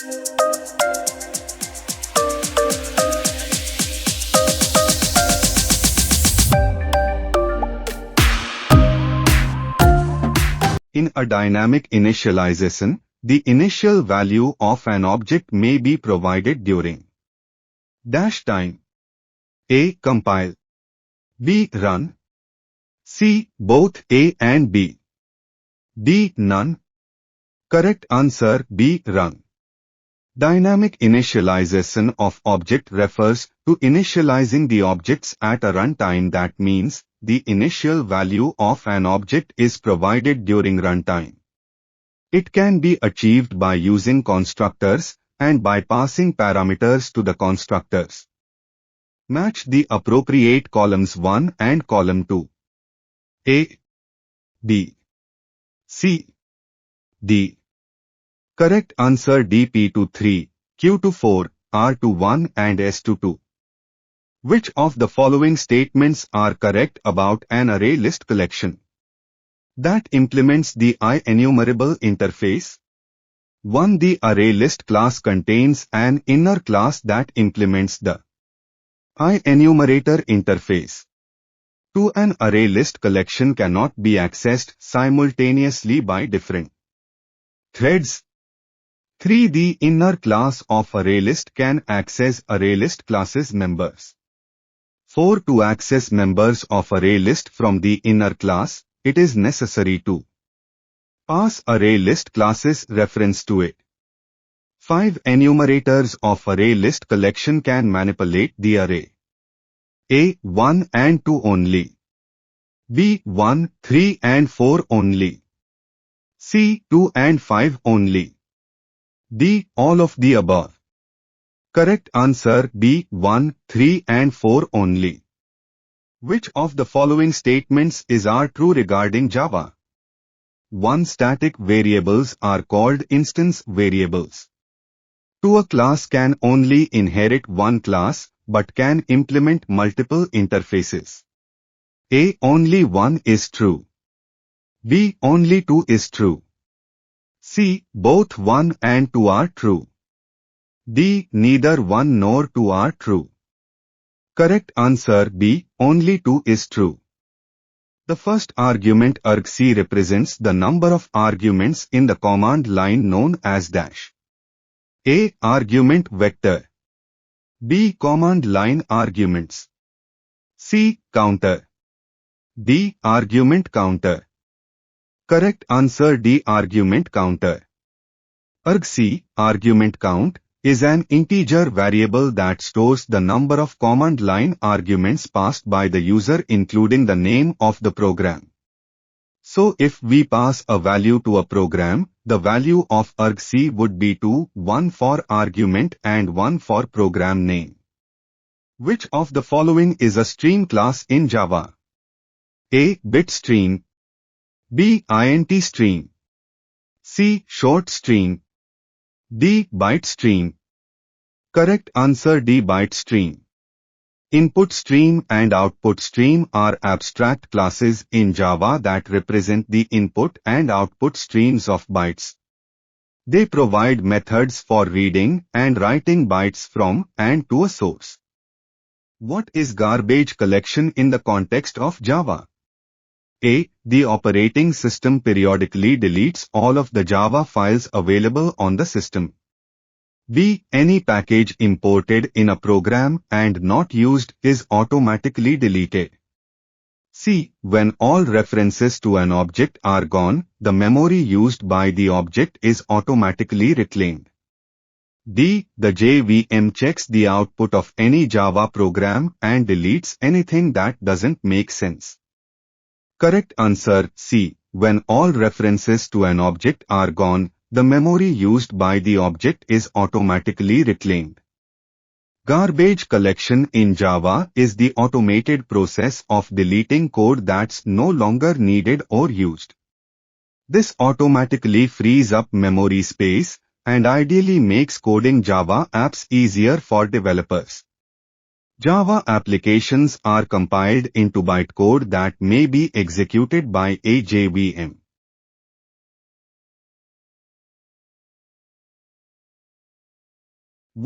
In a dynamic initialization, the initial value of an object may be provided during dash time. A. Compile. B. Run. C. Both A and B. D. None. Correct answer B. Run. Dynamic initialization of object refers to initializing the objects at a runtime. That means the initial value of an object is provided during runtime. It can be achieved by using constructors and by passing parameters to the constructors. Match the appropriate columns 1 and column 2. A, B, C, D. Correct answer D. P to 3, Q to 4, R to 1 and S to 2. Which of the following statements are correct about an array list collection that implements the IEnumerable interface? 1. The array list class contains an inner class that implements the IEnumerator interface. 2. An array list collection cannot be accessed simultaneously by different threads. 3. The inner class of ArrayList can access ArrayList class's members. 4. To access members of ArrayList from the inner class, it is necessary to pass ArrayList class's reference to it. 5. Enumerators of ArrayList collection can manipulate the array A. 1 and 2 only, B. 1, 3 and 4 only, C. 2 and 5 only, D. All of the above. Correct answer B. 1, 3 and 4 only. Which of the following statements are true regarding Java? 1. Static variables are called instance variables. 2. A class can only inherit one class but can implement multiple interfaces. A. Only 1 is true. B. Only 2 is true. C. Both 1 and 2 are true. D. Neither 1 nor 2 are true. Correct answer B. Only 2 is true. The first argument argc represents the number of arguments in the command line known as dash. A. Argument vector. B. Command line arguments. C. Counter. D. Argument counter. Correct answer D. Argument counter. Argc, argument count, is an integer variable that stores the number of command line arguments passed by the user including the name of the program. So if we pass a value to a program, the value of argc would be 2, 1 for argument and 1 for program name. Which of the following is a stream class in Java? A. Bit stream. B. int stream. C. Short stream. D. Byte stream. Correct answer D. Byte stream. Input stream and output stream are abstract classes in Java that represent the input and output streams of bytes. They provide methods for reading and writing bytes from and to a source. What is garbage collection in the context of Java? A. The operating system periodically deletes all of the Java files available on the system. B. Any package imported in a program and not used is automatically deleted. C. When all references to an object are gone, the memory used by the object is automatically reclaimed. D. The JVM checks the output of any Java program and deletes anything that doesn't make sense. Correct answer C. When all references to an object are gone, the memory used by the object is automatically reclaimed. Garbage collection in Java is the automated process of deleting code that's no longer needed or used. This automatically frees up memory space and ideally makes coding Java apps easier for developers. Java applications are compiled into bytecode that may be executed by a JVM.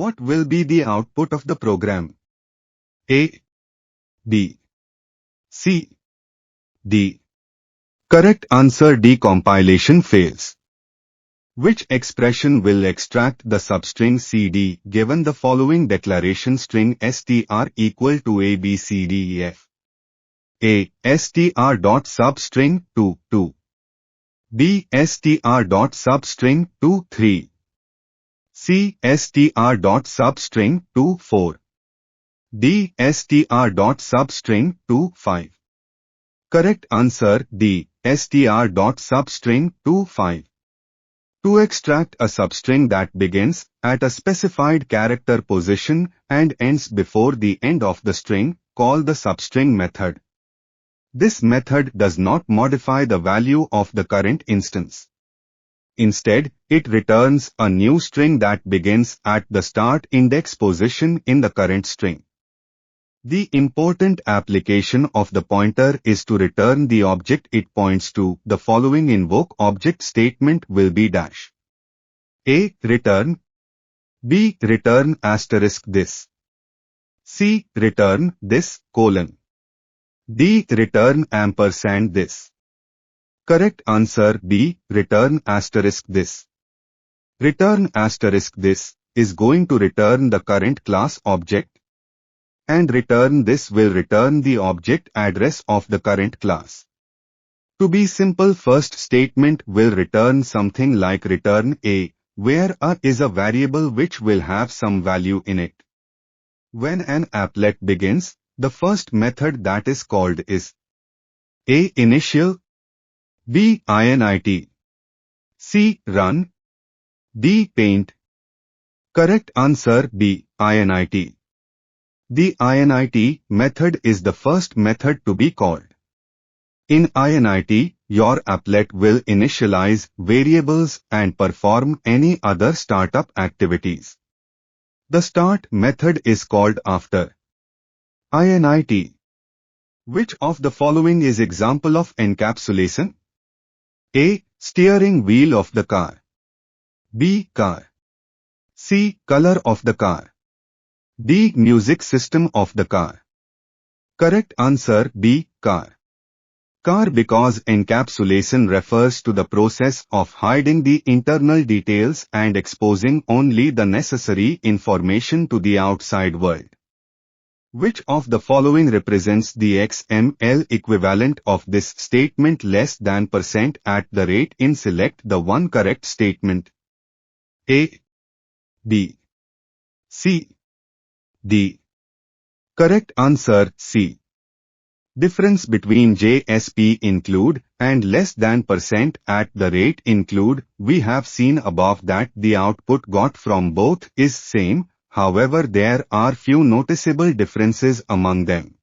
What will be the output of the program? A, B, C, D. Correct answer: D. Compilation fails. Which expression will extract the substring CD given the following declaration string str equal to ABCDEF? A. str dot substring 2. B. str dot substring 3. C. str dot substring 4. D. str dot substring 5. Correct answer: D. str dot substring 5. To extract a substring that begins at a specified character position and ends before the end of the string, call the substring method. This method does not modify the value of the current instance. Instead, it returns a new string that begins at the start index position in the current string. The important application of the pointer is to return the object it points to. The following invoke object statement will be dash. A. Return. B. Return asterisk this. C. Return this, colon. D. Return ampersand this. Correct answer: B. Return asterisk this. Return asterisk this is going to return the current class object, and return this will return the object address of the current class. To be simple, first statement will return something like return A, where A is a variable which will have some value in it. When an applet begins, the first method that is called is A. Initial, B. init, C. Run, D. Paint. Correct answer: B. init. The init method is the first method to be called. In init, your applet will initialize variables and perform any other startup activities. The start method is called after init. Which of the following is example of encapsulation? A. Steering wheel of the car. B. Car. C. Color of the car. D. Music system of the car. Correct answer: B. Car. Car, because encapsulation refers to the process of hiding the internal details and exposing only the necessary information to the outside world. Which of the following represents the XML equivalent of this statement less than % at the rate in? Select the one correct statement. A, B, C, D. Correct answer: C. Difference between JSP include and less than % at the rate include. We have seen above that the output got from both is same, however there are few noticeable differences among them.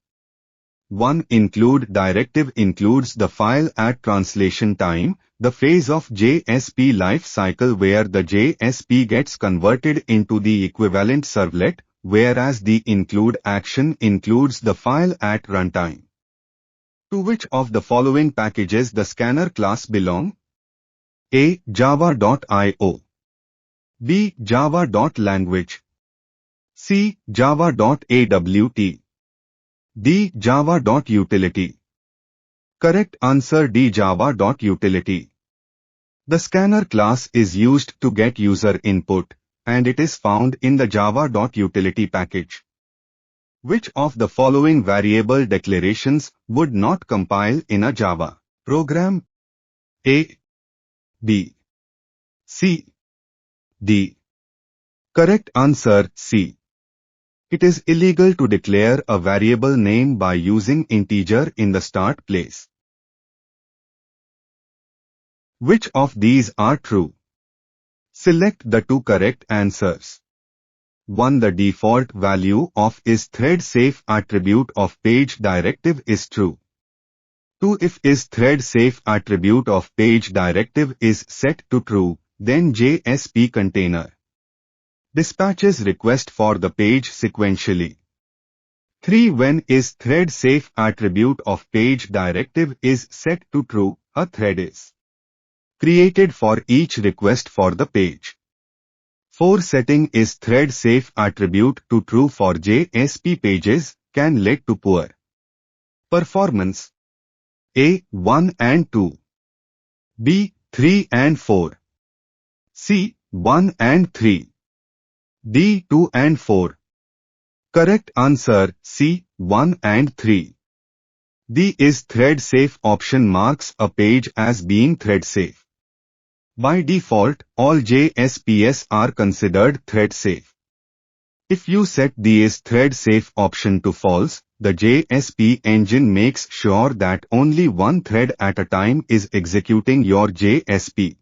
1. Include directive includes the file at translation time, the phase of JSP life cycle where the JSP gets converted into the equivalent servlet, whereas the include action includes the file at runtime. To which of the following packages the scanner class belong? A. Java.io, B. Java.language, C. Java.awt, D. Java.utility. Correct answer: D. Java.utility. The scanner class is used to get user input, and it is found in the Java.utility package. Which of the following variable declarations would not compile in a Java program? A, B, C, D. Correct answer: C. It is illegal to declare a variable name by using integer in the start place. Which of these are true? Select the two correct answers. 1. The default value of is thread safe attribute of page directive is true. 2. If is thread safe attribute of page directive is set to true, then JSP container dispatches request for the page sequentially. 3. When is thread safe attribute of page directive is set to true, a thread is created for each request for the page. 4 setting is thread safe attribute to true for JSP pages can lead to poor performance. A. 1 and 2. B. 3 and 4. C. 1 and 3. D. 2 and 4. Correct answer C. 1 and 3. D is thread safe option marks a page as being thread safe. By default, all JSPs are considered thread safe. If you set the is thread safe option to false, the JSP engine makes sure that only one thread at a time is executing your JSP.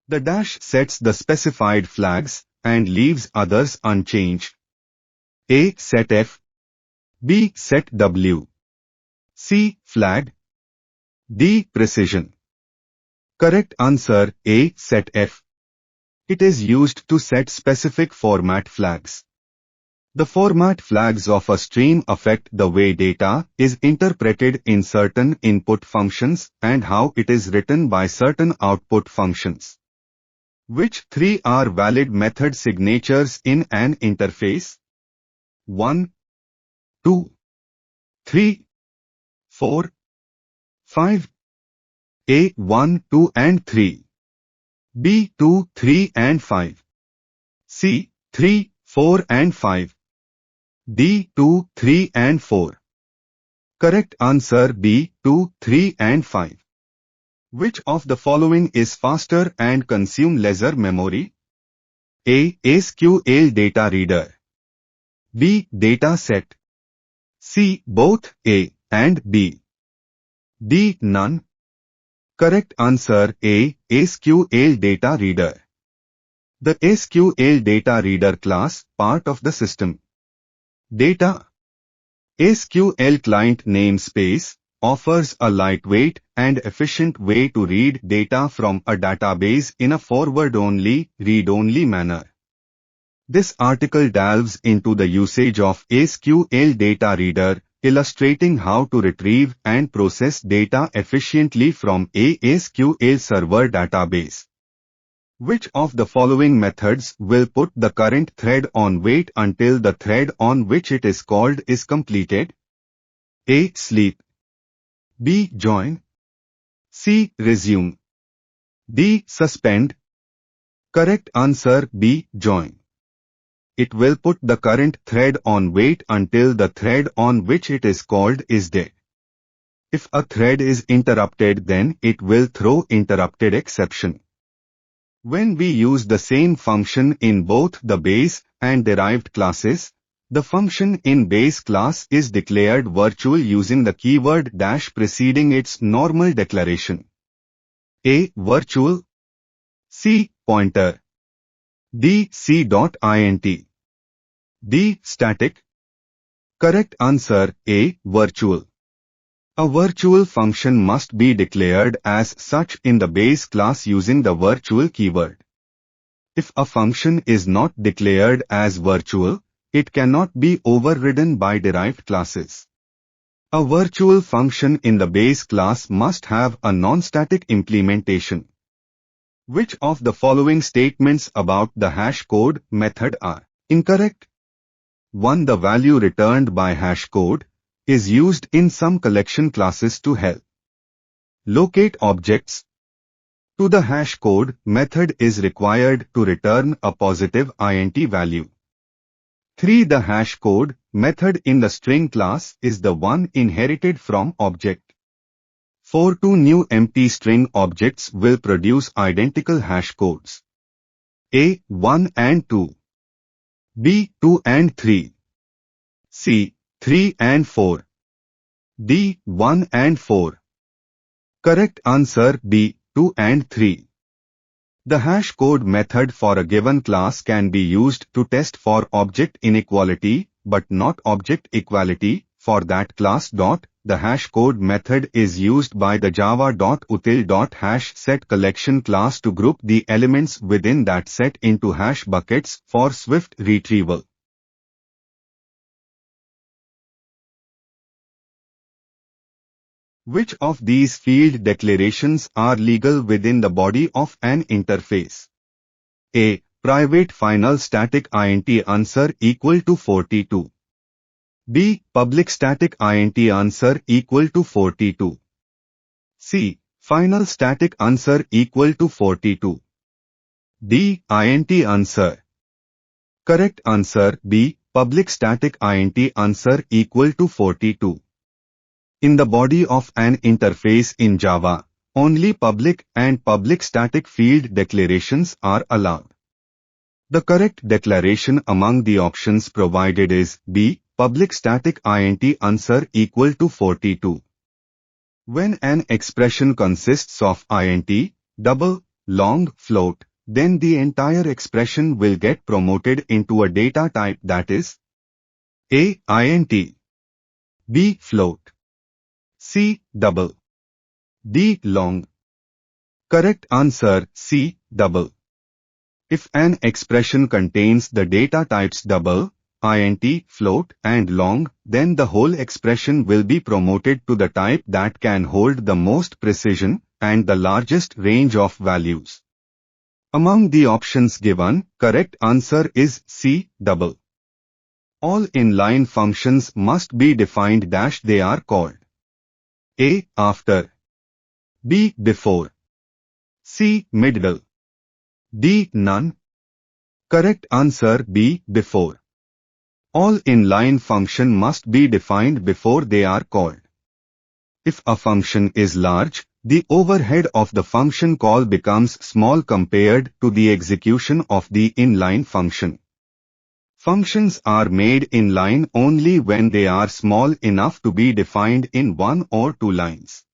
The dash sets the specified flags and leaves others unchanged. A. Set F. B. Set W. C. Flag. D. Precision. Correct answer A. Set F. It is used to set specific format flags. The format flags of a stream affect the way data is interpreted in certain input functions and how it is written by certain output functions. Which three are valid method signatures in an interface? 1, 2, 3, 4, 5. A. 1, 2 and 3. B. 2, 3 and 5. C. 3, 4 and 5. D. 2, 3 and 4. Correct answer B. 2, 3 and 5. Which of the following is faster and consume lesser memory? A. SQL data reader. B. Data set. C. Both A and B. D. None. Correct answer A. SQL data reader. The SQL data reader class, part of the system. Data. SQL client namespace offers a lightweight and efficient way to read data from a database in a forward-only, read-only manner. This article delves into the usage of SQL data reader, illustrating how to retrieve and process data efficiently from a SQL server database. Which of the following methods will put the current thread on wait until the thread on which it is called is completed? A. Sleep. B. Join. C. Resume. D. Suspend. Correct answer B. Join. It will put the current thread on wait until the thread on which it is called is dead. If a thread is interrupted, then it will throw interrupted exception. When we use the same function in both the base and derived classes, the function in base class is declared virtual using the keyword dash preceding its normal declaration. A. Virtual. C. Pointer. D. C.int. D. Static. Correct answer A. Virtual. A virtual function must be declared as such in the base class using the virtual keyword. If a function is not declared as virtual, it cannot be overridden by derived classes. A virtual function in the base class must have a non-static implementation. Which of the following statements about the hash code method are incorrect? 1. The value returned by hash code is used in some collection classes to help locate objects. 2. The hash code method is required to return a positive int value. 3. The hash code method in the string class is the one inherited from object. 4. 2 new empty string objects will produce identical hash codes. A. 1 and 2. B. 2 and 3. C. 3 and 4. D. 1 and 4. Correct answer B. 2 and 3. The hash code method for a given class can be used to test for object inequality, but not object equality, for that class. The hash code method is used by the java.util.hash_set collection class to group the elements within that set into hash buckets for swift retrieval. Which of these field declarations are legal within the body of an interface? A. Private final static int answer equal to 42. B. Public static int answer equal to 42. C. Final static answer equal to 42. D. Int answer. Correct answer B. Public static int answer equal to 42. In the body of an interface in Java, only public and public static field declarations are allowed. The correct declaration among the options provided is B. Public static int answer equal to 42. When an expression consists of int, double, long, float, then the entire expression will get promoted into a data type that is A. int, B. float, C. double, D. long. Correct answer C. double. If an expression contains the data types double, int, float and long, then the whole expression will be promoted to the type that can hold the most precision and the largest range of values. Among the options given, correct answer is C. double. All inline functions must be defined dash they are called A. after, B. before, C. middle, D. none. Correct answer B. before. All inline function must be defined before they are called. If a function is large, the overhead of the function call becomes small compared to the execution of the inline function. Functions are made inline only when they are small enough to be defined in one or two lines.